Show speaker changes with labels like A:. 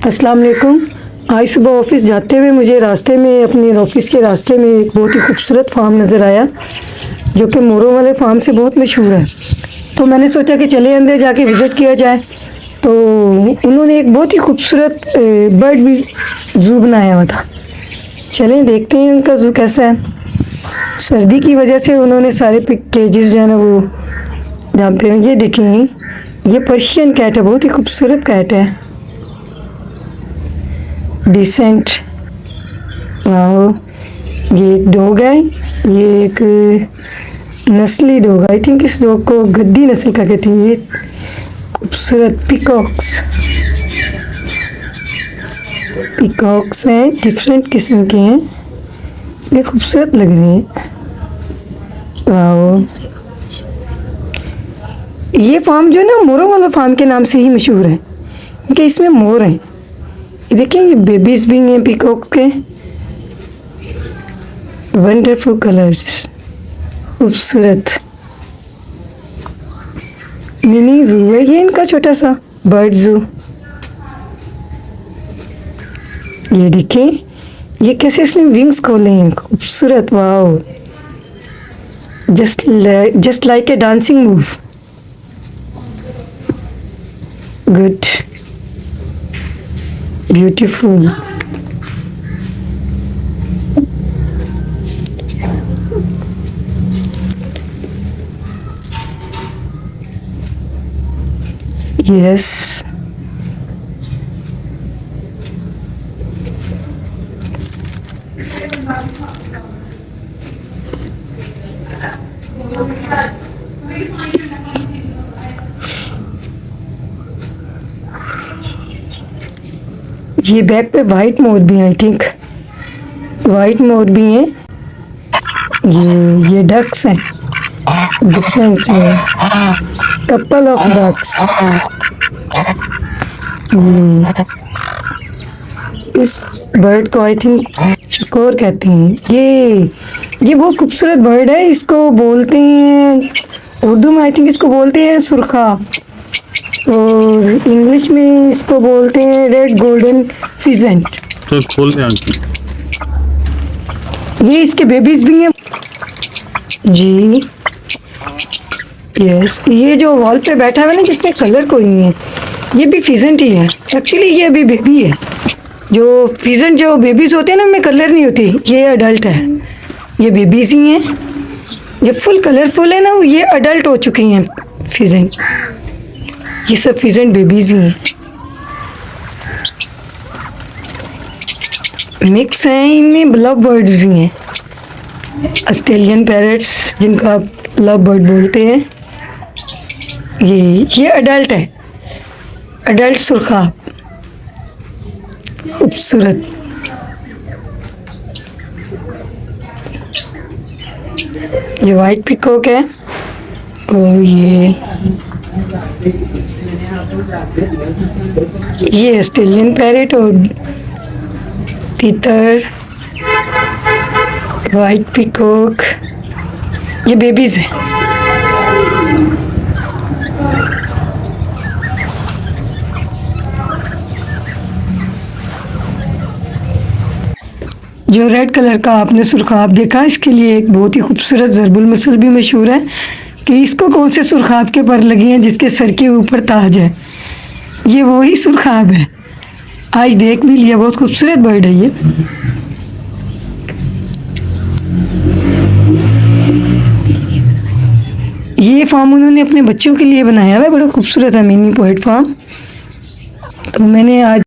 A: अस्सलाम वालेकुम। आज सुबह ऑफ़िस जाते हुए मुझे रास्ते में अपने ऑफ़िस के रास्ते में एक बहुत ही खूबसूरत फार्म नज़र आया जो कि मोरों वाले फार्म से बहुत मशहूर है। तो मैंने सोचा कि चले अंदर जाके विज़िट किया जाए। तो उन्होंने एक बहुत ही खूबसूरत बर्ड ज़ू बनाया हुआ था। चलें देखते हैं उनका ज़ू कैसा है। सर्दी की वजह से उन्होंने सारे केजेस जो है ना वो जहाँ पे ये देखें, ये पर्शियन कैट है, बहुत ही खूबसूरत कैट है, डिसेंट। वाओ, ये एक डॉग है, ये एक नस्ली डॉग, आई थिंक इस डॉग को गद्दी नस्ल का कहती है। ये खूबसूरत पिकॉक्स हैं, डिफरेंट किस्म के हैं, ये खूबसूरत लग रही हैं। वाओ, ये फार्म जो है ना मोरों वाला फार्म के नाम से ही मशहूर है क्योंकि इसमें मोर हैं। देखिए ये बेबीज भी हैं पीकॉक के, वंडरफुल कलर्स, खूबसूरत। मिनी जू है ये इनका, छोटा सा बर्ड जू। ये देखिए ये कैसे इसने विंग्स खोले हैं, खूबसूरत। Wow, just like a dancing move. Good, beautiful. Yes, ये बैक पे वाइट मोर भी हैं, आई थिंक वाइट मोर भी हैं। ये डक्स हैं, डिफरेंट हैं, कपल ऑफ डक्स। इस बर्ड को आई थिंक चकोर कहते हैं। ये बहुत खूबसूरत बर्ड है, इसको बोलते हैं उर्दू में, आई थिंक इसको बोलते हैं सुरखा, और इंग्लिश में इसको बोलते हैं रेड गोल्डन फिजेंट।
B: तो खोल दे आंटी।
A: ये इसके बेबीज भी हैं जी। यस, ये जो वॉल पे बैठा हुआ है ना जिसमें कलर कोई नहीं है, ये भी फिजेंट ही है एक्चुअली। ये अभी बेबी है। जो फिजेंट जो बेबीज होते हैं ना उनमें कलर नहीं होती, ये अडल्ट है, ये बेबीज ही हैं। ये फुल कलरफुल है ना, ये अडल्ट हो चुकी हैं फिजेंट। ये सब फिजेंट बेबीज ही हैं, मिक्स हैं। इनमें लव बर्ड्स भी हैं, ऑस्ट्रेलियन पैरट्स जिनका आप लव बर्ड बोलते हैं। ये अडल्ट है, अडल्ट सुरखा, खूबसूरत। ये वाइट पिकॉक है, और ये ऑस्ट्रेलियन पैरेट और तीतर, वाइट पिकॉक, ये बेबीज हैं। जो रेड कलर का आपने सुर्खाब देखा, इसके लिए एक बहुत ही खूबसूरत ज़रबुल मसल भी मशहूर है कि इसको कौन से सुर्खाब के पर लगी हैं जिसके सर के ऊपर ताज है। ये वही सुर्खाब है, आज देख भी लिया, बहुत खूबसूरत बर्ड है ये फार्म उन्होंने अपने बच्चों के लिए बनाया हुआ है, बड़ा खूबसूरत है, मिनी पोएट फार्म। तो मैंने आज